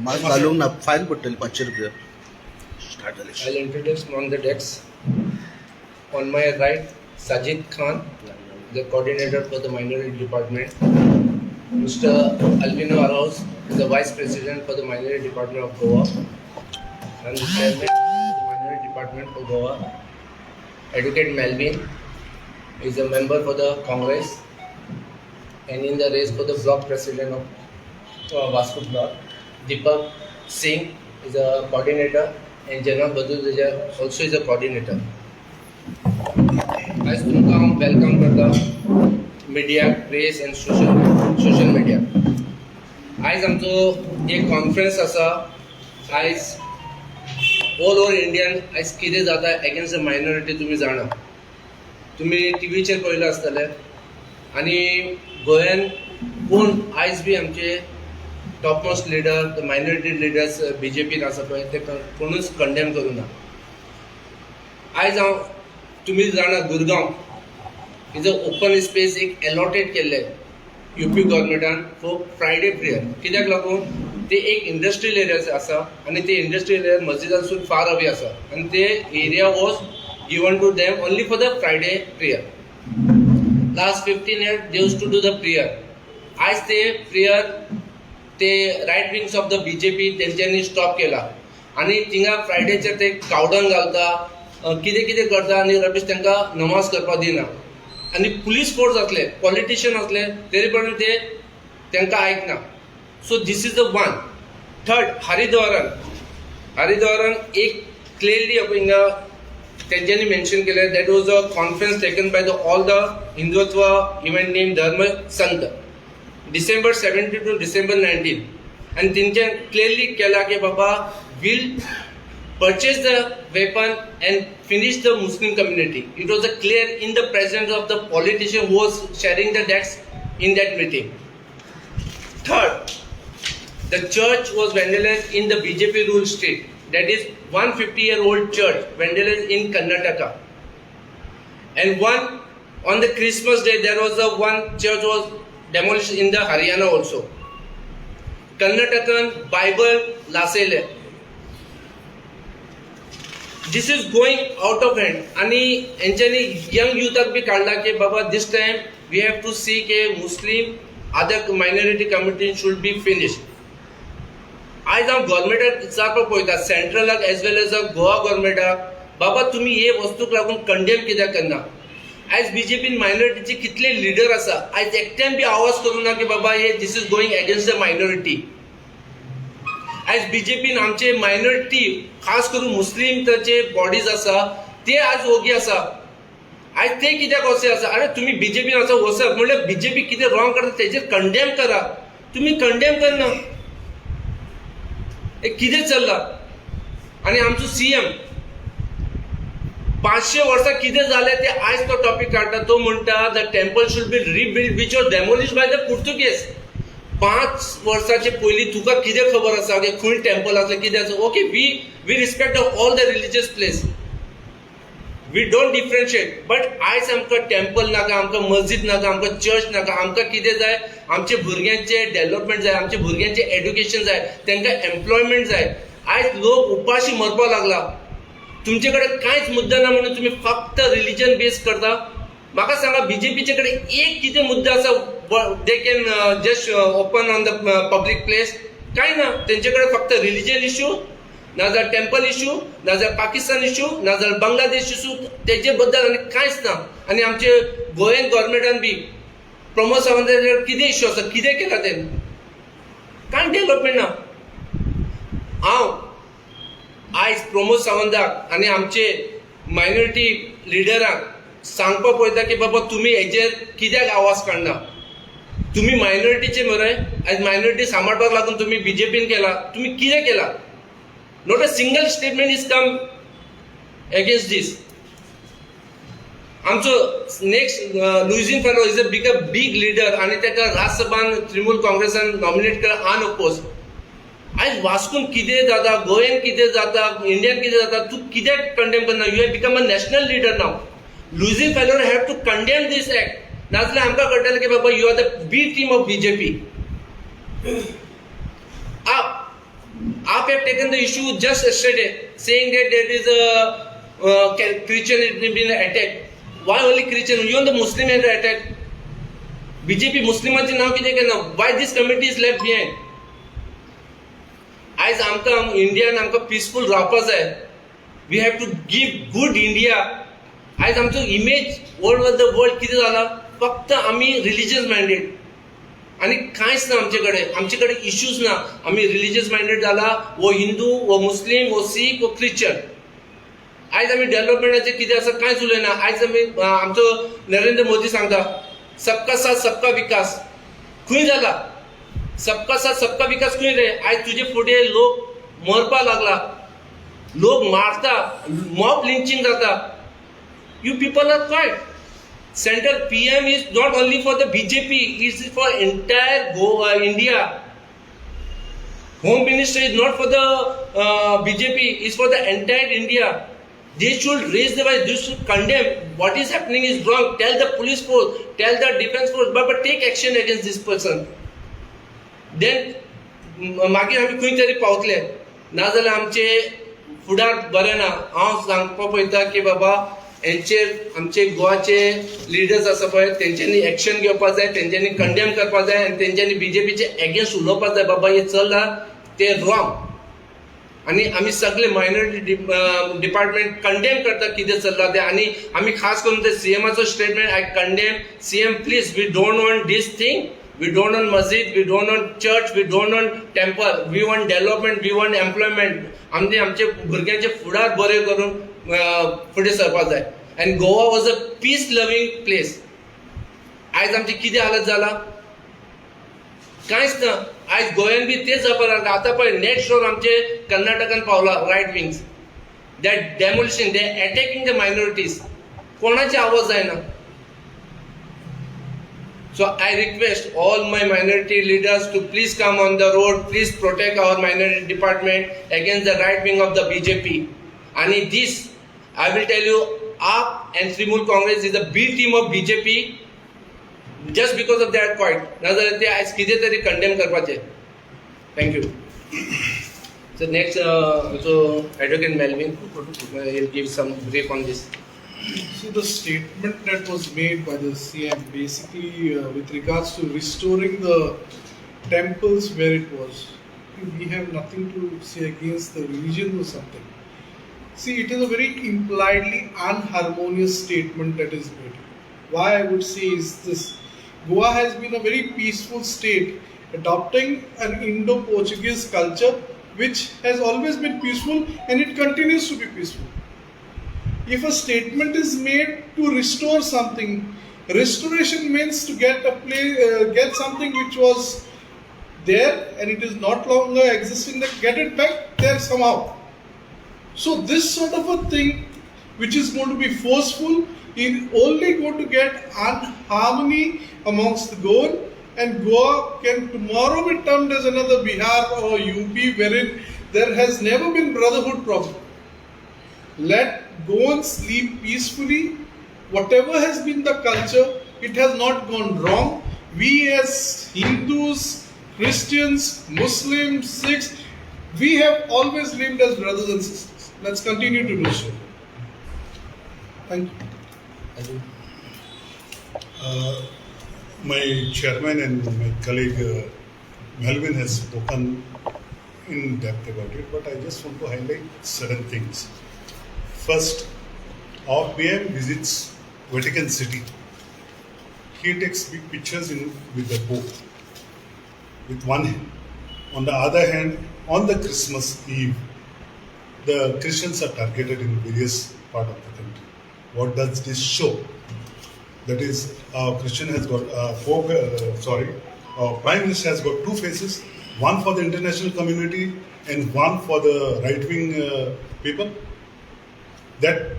Mask घालूंक ना fine पडटली ₹500 स्टार्ट झाले. I'll introduce on the decks. On my right, Nazir Khan, the coordinator for the minority department. Mr. Albino Arauz is the vice president for the minority department of Goa. And the chairman of the minority department for Goa. Advocate Melvin is a member for the Congress and in the race for the block president of Vasco block. Deepak Singh is a coordinator and Janab Baduja also is a coordinator. As तुमका हम welcome करता media press and social media. आयज आमचो एक conference आसा. आयज all over Indian आयज कितें जाता एगेन्स्ट द मायनॉरिटी तुमी जाणा. तुमी टीव्हीचेर पळयलां आसतलें आनी गोंयान कोण आयज बी आमचे top most leader the minority leaders बीजेपीन आसा पळय ते कोणूच कंडेम करूं ना. आयज हांव तुमी जाणा Gurgaon is a open space एक अलॉटेड केल्ले यूपी गव्हर्मेंटान फॉर फ्रायडे प्रेयर. कित्याक लागून ते एक इंडस्ट्रियल एरिया आसा आनी ते इंडस्ट्रियल एरिया मस्जिदासून फार अवे आसा आनी ते area was given to them only for the Friday prayer. Last 15 years they used to do the prayer. आज ते प्रेयर ते right wings of the BJP तेंच्यांनी स्टॉप केला आनी थिंगा फ्रायडेचेर ते कावडन घालता कितें कितें करता आनी रमेश तांकां नमाज करपाक दिना. आनी पुलीस फोर्स असले पॉलिटिशियन असले तरी पण ते तांकां आयकना. So this is the one. Third हरिद्वारान एक क्लियरली हिंगा तेंच्यांनी मेन्शन केलें that was a conference taken by the all the Hindutva event name Dharma Sant December 17 to December 19 and तेंच्यान क्लियरली केला की बाबा will purchase the weapon and finish the Muslim community. It was a clear in the presence of the politician who was sharing the decks in that meeting. Third, the church was vandalized in the BJP ruled state. That is 150-year-old church vandalized in Karnataka. And one on the Christmas day there was a one church was demolished in the Haryana also. Karnatakan Bible lasele. This is going out of hand. आणि यांच्यानी young यूथाक B काढला की बाबा this time we have to see के Muslim other minority community should be finished. आज हांव गव्हर्मेंटाक विचारपाक पळयता सेंट्रलाक as well as Goa गव्हर्मेंटाक बाबा तुम्ही हे वस्तूक लागून कंडेम कित्याक करना. आज बीजेपीन मायनॉरिटीचे कितले लिडर आसा आज एकट्यान बी आवाज करूं ना की बाबा हे this is going against the minority. आज बीजेपीन आमचे मायनॉरिटी खास करून मुस्लिम ताचे बॉडीज आसा ते आज ओगी आसा. आज ते कित्याक वसे आसा. अरे तुम्ही बीजेपीन आसा वसप म्हणल्यार बीजेपी कितें रॉंग करता तेजेर कंडेम करा. तुम्ही कंडेम करना. हे कितें चल्ला. आनी आमचो सीएम 500 वर्सां कितें जालें ते आज तो टॉपिक काडटा. तो म्हणटा the temple should be rebuild which was demolished by the Portuguese. 5 वर्सांचे पयलीं तुका कितें खबर आसा की खंय टेम्पल आसलें कितें आसा. Okay we respect all the religious place. We don't differentiate. But आयज आमकां टेम्पल नाका आमकां मस्जिद नाका आमकां चर्च नाका. आमकां कितें जाय आमच्या भुरग्यांचे डेव्हलपमेंट जाय आमच्या भुरग्यांचे एड्युकेशन जाय तांकां एम्प्लॉयमेंट जाय. आयज लोक उपाशी मरपाक लागला. तुमचे कडेन कांयच मुद्दा ना म्हणून तुम्ही फक्त रिलिजन बेस करता. म्हाका सांगा बीजेपीचे कडेन एक कितें मुद्दा आसा they can just open on the public place. कांय ना. तेंचे कडेन फक्त रिलिजन इश्यू नाजाल्यार टेम्पल इश्यू नाजाल्यार पाकिस्तान इश्यू नाजाल्यार बांगलादेश इश्यू तेजे बद्दल आनी कांयच ना. आनी आमचे गोंयन गव्हर्मेंटान बी प्रमोद सावंताचेर कितें इश्यू आसा कितें केला तें कांय डेव्हलपमेंट ना. हांव आयज प्रमोद सावंताक आनी आमचे मायनॉरिटी लिडरांक सांगपाक पळयता की बाबा तुम्ही हेजेर कित्याक आवाज काडना. तुम्ही मायनॉरिटीचे मरे आयज मायनॉरिटी सांबाळपाक लागून तुम्ही बीजेपीन केला. तुम्ही कितें केला. Not a single statement is come against this. आमचो नेक्स्ट लुईजिन Faleiro is a big leader आनी ताका राज्यसभान तृणमूल काँग्रेसान नॉमिनेट केला अनअपोज. आज वास्कोन कितें जाता गोंयान कितें जाता इंडियान कितें जाता तूं कित्याक कंडेम करना. You have become a national leader now. लुईजिन Faleiro have to condemn this act. नाजाल्यार आमकां कळटलें की बाबा you are the B team of BJP. AAP have taken the issue just yesterday, saying that there is a Christian has been attacked. Why only Christian? Even the Muslim has attacked. BJP Muslimanचे नाव कितें केना? Why this committee is left behind? आज आमकां Indian आमकां peaceful रावपाक जाय. We have to give good India. आज आमचो image all over the world कितें जाला? फक्त आमी रिलिजियस माइंडेड आणि कांयच ना आमचे कडेन इश्यूज ना. आमी रिलिजियस माइंडेड जाला. वो हिंदू, वो मुस्लिम, वो सीख, वो ख्रिश्चन. आज आमी डेव्हलपमेंटाचे कितें आसा कांयच उलयना. आज आमी आमचो नरेंद्र मोदी सांगता सबका साथ सबका विकास. खंय जाला? सबका साथ सबका विकास खंय रे? आज तुजे फुडें लोक मरपा लागला, लोक मारता, मॉब लिंचिंग जाता. You people are quiet. Central PM is not only for the BJP, it is for entire India. Home Minister is not for the BJP, it is for the entire India. They should raise the voice, they should condemn what is happening is wrong. Tell the police force, tell the defense force, but take action against this person. Then मागीर आमी खंय तरी पावतले. नाजाल्यार आमचे फुडार बरें ना. हांव सांगपाक पळयता की बाबा हेंचेर आमचे गोवाचे लिडर्स आसा पळय तेंच्यांनी एक्शन घेवपाक जाय, तेंच्यांनी कंडेम करपाक जाय आनी तेंच्यांनी बीजेपीचे अगेन्स्ट उलोवपाक जाय. बाबा हे चल्ला ते रॉंग. आणि आम्ही सगळे मायनॉरिटी डिपार्टमेंट कंडेम करता कितें चल्ला ते. आणि आम्ही खास करून ते सीएमाचो statement I condemn. CM please, we don't want this thing. We don't want masjid, we don't want church, we don't want temple. We want development, we want employment. आमचे भुरग्यांचे फुडार बरे करून फुडें सरपाक जाय. And Goa was a peace loving place. आज आमची कितें हालत जाला? कांयच ना. आज गोंयान बी तेच जावपाक लागला. आतां पळय नेक्स्ट डोर आमचे कर्नाटकान पावला right wings. They demolition, they attacking the minorities. कोणाचे आवाज जायना. So I request all my minority leaders to please come on the road, please protect our minority department against the right wing of the BJP. And this, I will tell you, AAP and Trinamool Congress is a B team of BJP just because of that point. नाजाल्यार ते आज कितें तरी condemn करपाचे. Thank you. So next, so Advocate Melvin will give some brief on this. See, the statement that was made by the CM basically with regards to restoring the temples where it was, we have nothing to say against the religion or something. See, it is a very impliedly unharmonious statement that is made. Why I would say is this: Goa has been a very peaceful state, adopting an Indo-Portuguese culture which has always been peaceful and it continues to be peaceful. If a statement is made to restore something, restoration means to get something which was there and it is not longer existing, that get it back there somehow. So this sort of a thing which is going to be forceful is only going to get unharmony amongst the Goan, and Goa can tomorrow be termed as another Bihar or UP wherein there has never been brotherhood problem. Let Goans sleep peacefully. Whatever has been the culture, it has not gone wrong. We as Hindus, Christians, Muslims, Sikhs, we have always lived as brothers and sisters. Let's continue to do so. Thank you. My chairman and my colleague Melvin has spoken in depth about it, but I just want to highlight certain things. First, our PM visits Vatican City. He takes big pictures with the Pope with one hand. On the other hand, on the Christmas Eve, the Christians are targeted in various parts of the country. What does this show? That is, our Christian has got our Prime Minister has got two faces, one for the international community and one for the right-wing people. That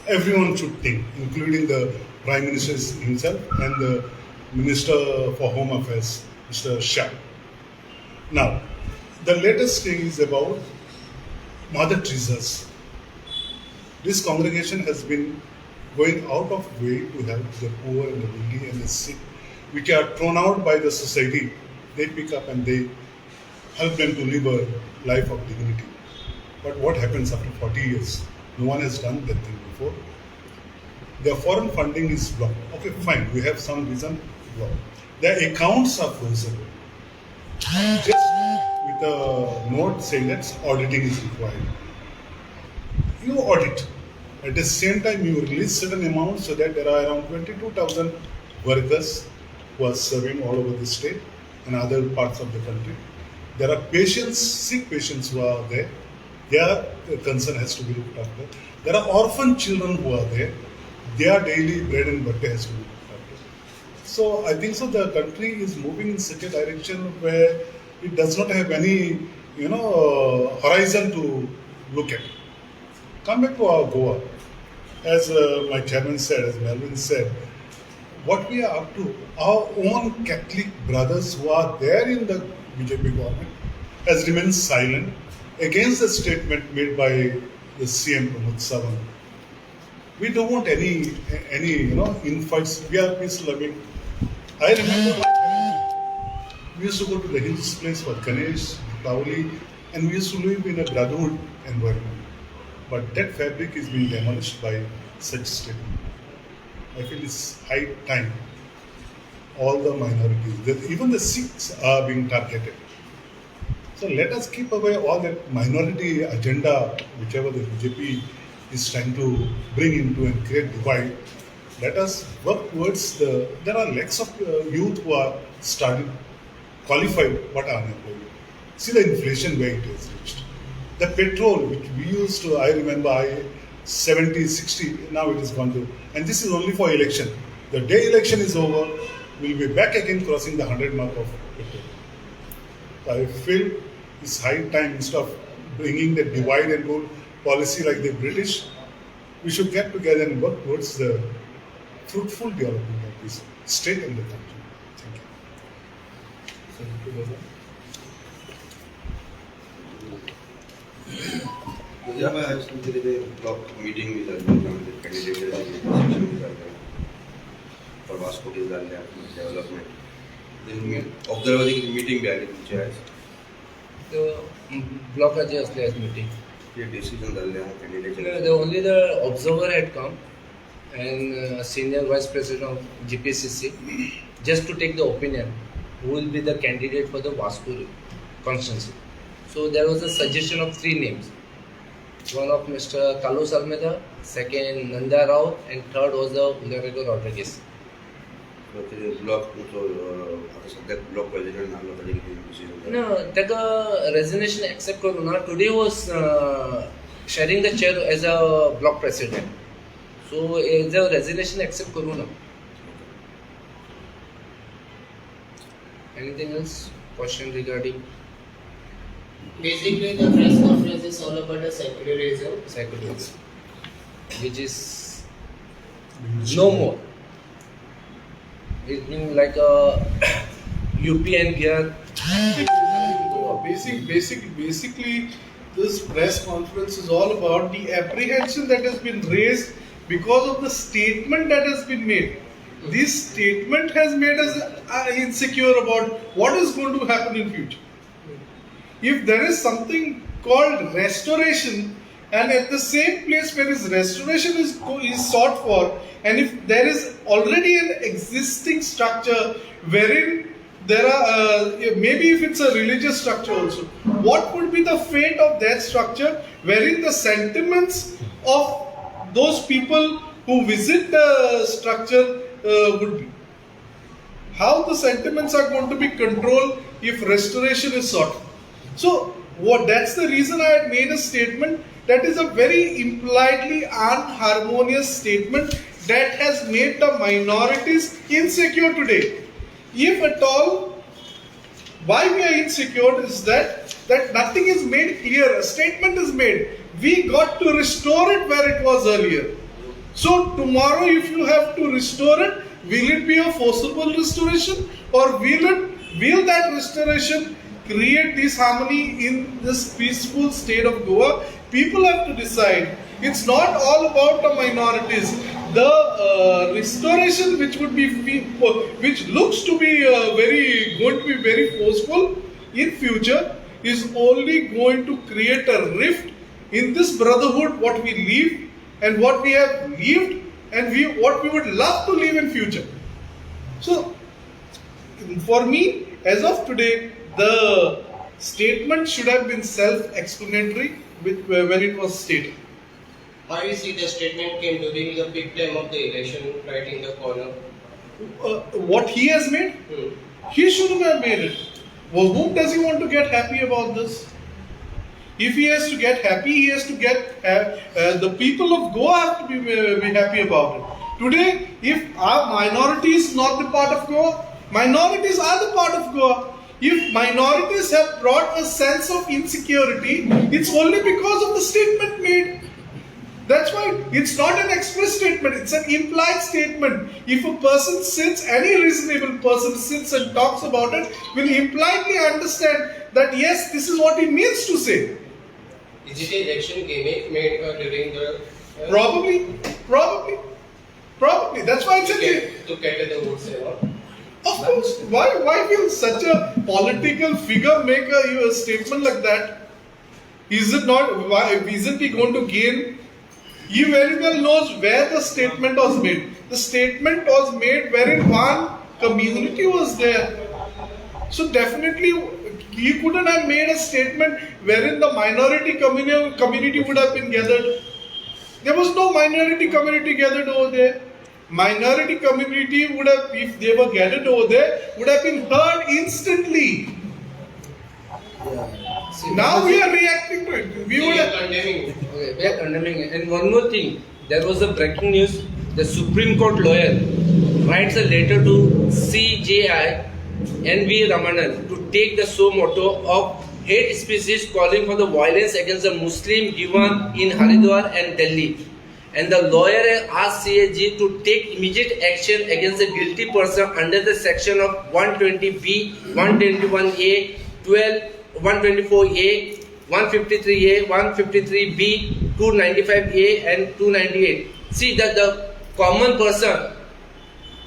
everyone should think, including the Prime Minister himself and the Minister for Home Affairs, Mr. Shah. Now, the latest thing is about Mother Teresa's. This congregation has been going out of way to help the poor and the needy and the sick, which are thrown out by the society. They pick up and they help them to live a life of dignity. But what happens after 40 years? No one has done that thing before. Their foreign funding is blocked. Okay, fine, we have some reason to block. Their accounts are frozen. Just with a note saying that auditing is required. You audit. At the same time, you release certain amounts so that there are around 22,000 workers who are serving all over the state and other parts of the country. There are patients, sick patients who are there. Their concern has to be looked after. There are orphan children who are there. Their daily bread and butter has to be looked after. So I think so the country is moving in such a direction where it does not have any, horizon to look at. Come back to our Goa. As my chairman said, as Melvin said, what we are up to, our own Catholic brothers who are there in the BJP government has remained silent against the statement made by the CM Pramod Sawant. We don't want any infights. We are peace loving. I remember we used to go to the Hindus place for Ganesh, Pauli, and we used to live in a brotherhood environment. But that fabric is being demolished by such statement. I feel it's high time. All the minorities, even the Sikhs are being targeted. So let us keep away all that minority agenda, whichever the BJP is trying to bring into and create divide. Let us work towards there are lakhs of youth who are starting qualified but are unemployed. See the inflation where it has reached. The petrol, which we used to, I remember, 70, 60, now it is gone to, and this is only for election. The day election is over, we'll be back again crossing the 100 mark of petrol. So I feel it's high time, instead of bringing the divide and rule policy like the British, we should get together and work towards the fruitful development of this state and the country. Thank you. Thank you, Baba. Yeah, there is a block meeting with the candidate for Vasco development. Then observing meeting भी आली तुमची आज. ब्लॉकाची असली आज meeting. ये decision झाले आहे candidate. Only the observer had come and senior vice president of GPCC just to take the opinion who will be the candidate for the Vasco constituency. So there was a suggestion of 3 names. One of Mr. Carlos Almeida, second Nanda Rao, and third was the Udarego Rodriguez. So the block आता सध्या block president नाम होता है decision. No, that resignation accept करून today was sharing the chair as a block president. So the resignation accept करून. Anything else? Question regarding? Basically, the press conference is all about the secularism. Secularism, which is no more. It's been like a UP and here. Basically, this press conference is all about the apprehension that has been raised because of the statement that has been made. This statement has made us insecure about what is going to happen in future. If there is something called restoration, and at the same place where is restoration is sought for, and if there is already an existing structure wherein there are maybe if it's a religious structure also, what would be the fate of that structure wherein the sentiments of those people who visit the structure would be? How the sentiments are going to be controlled if restoration is sought? So that's the reason I had made a statement that is a very impolitely unharmonious statement that has made the minorities insecure today. If at all, why we are insecure is that nothing is made clear. A statement is made. We got to restore it where it was earlier. So tomorrow if you have to restore it, will it be a forcible restoration, or will that restoration create this harmony in this peaceful state of Goa? People have to decide. It's not all about the minorities. The restoration which looks to be going to be very forceful in future, is only going to create a rift in this brotherhood, what we live and what we have lived and what we would love to live in future. So, for me, as of today, the statement should have been self-explanatory when it was stated. How you see the statement came during the peak time of the election, right in the corner? What he has made, he shouldn't have made it. Well, whom does he want to get happy about this? If he has to get happy, he has to get the people of Goa have to be happy about it. Today, if our minority is not the part of Goa, minorities are the part of Goa. If minorities have brought a sense of insecurity, it's only because of the statement made. That's why it's not an express statement, it's an implied statement. If a person sits, any reasonable person sits and talks about it, will impliedly understand that yes, this is what he means to say. Is it an election gimmick made during the... Probably. That's why I said to cater the votes and all? Of course. Why will such a political figure make a statement like that? Isn't he going to gain? He very well knows where the statement was made. The statement was made wherein one community was there. So definitely he couldn't have made a statement wherein the minority community would have been gathered. There was no minority community gathered over there. Minority community would have, if they were gathered over there, would have been heard instantly. See, now we are reacting to it. We would have condemning it. Okay, we are condemning it. And one more thing, there was a breaking news. The Supreme Court lawyer writes a letter to CJI N.V. Ramanan to take the suo moto of hate speeches calling for the violence against the Muslim given in Haridwar and Delhi. And the lawyer asked CAG to take immediate action against the guilty person under the section of 120B, 121A, 12, 124A, 153A, 153B, 295A and 298. See that the common person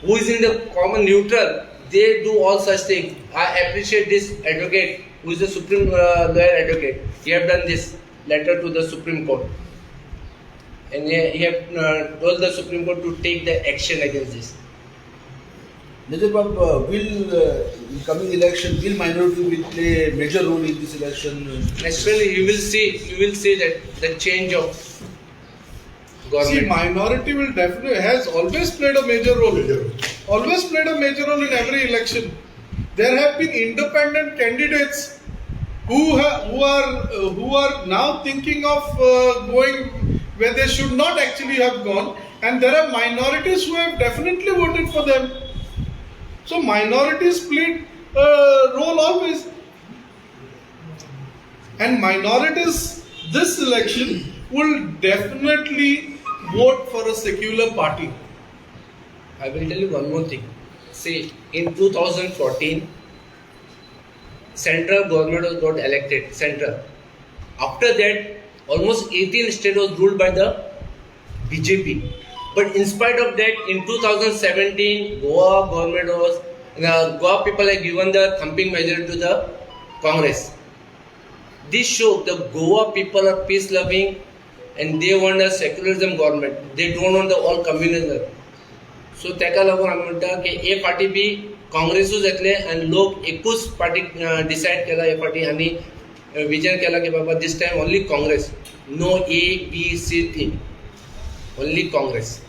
who is in the common neutral, they do all such things. I appreciate this advocate who is the Supreme lawyer advocate. He have done this letter to the Supreme Court. And he have told the Supreme Court to take the action against this. Nazir Bab, in coming election, will minority will play a major role in this election? Naturally, you will see that the change of government. See, minority will definitely has always played a major role. Always played a major role in every election. There have been independent candidates who are now thinking of going where they should not actually have gone, and there are minorities who have definitely voted for them. So minorities played a role always, and minorities this election will definitely vote for a secular party. I will tell you one more thing. See, in 2014, central government was got elected. Central. After that, almost 18 states was ruled by the BJP. But in spite of that, in 2017, Goa government was, Goa people have given the thumping majority to the Congress. This shows the Goa people are peace-loving and they want a secularism government. They don't want the all communism. So तेका लागून आमी म्हणटा की ए party B काँग्रेसूच येतले आनी लोक एकूच party decide केला ए पार्टी आनी विजन केला की बाबा this time only Congress, no A, B, C team, only Congress.